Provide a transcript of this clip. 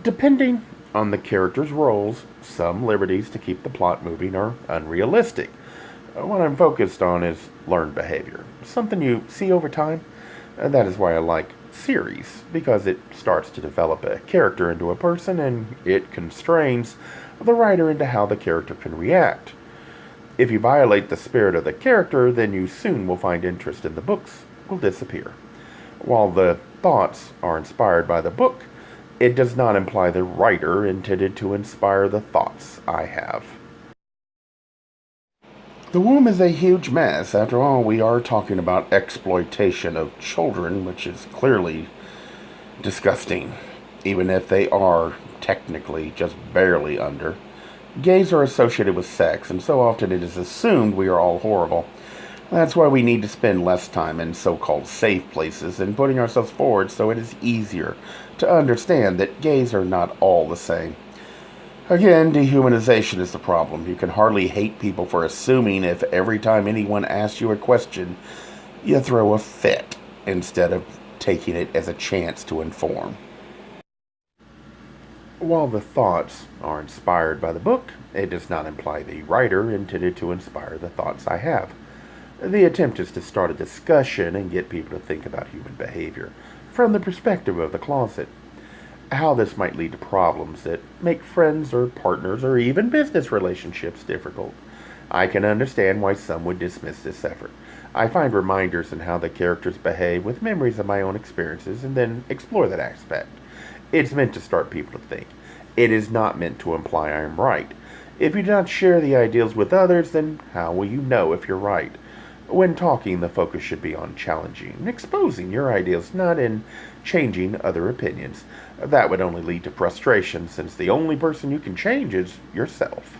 Depending on the character's roles, some liberties to keep the plot moving are unrealistic. What I'm focused on is learned behavior, something you see over time. That is why I like series, because it starts to develop a character into a person and it constrains the writer into how the character can react. If you violate the spirit of the character, then you soon will find interest in the books will disappear. While the thoughts are inspired by the book, it does not imply the writer intended to inspire the thoughts I have. The womb is a huge mess. After all, we are talking about exploitation of children, which is clearly disgusting, even if they are technically just barely under. Gays are associated with sex, and so often it is assumed we are all horrible. That's why we need to spend less time in so called safe places and putting ourselves forward so it is easier to understand that gays are not all the same. Again, dehumanization is the problem. You can hardly hate people for assuming if every time anyone asks you a question, you throw a fit instead of taking it as a chance to inform. While the thoughts are inspired by the book, it does not imply the writer intended to inspire the thoughts I have. The attempt is to start a discussion and get people to think about human behavior from the perspective of the closet. How this might lead to problems that make friends or partners or even business relationships difficult. I can understand why some would dismiss this effort. I find reminders in how the characters behave with memories of my own experiences and then explore that aspect. It's meant to start people to think. It is not meant to imply I am right. If you do not share the ideals with others, then how will you know if you're right? When talking, the focus should be on challenging and exposing your ideals, not in changing other opinions. That would only lead to frustration, since the only person you can change is yourself.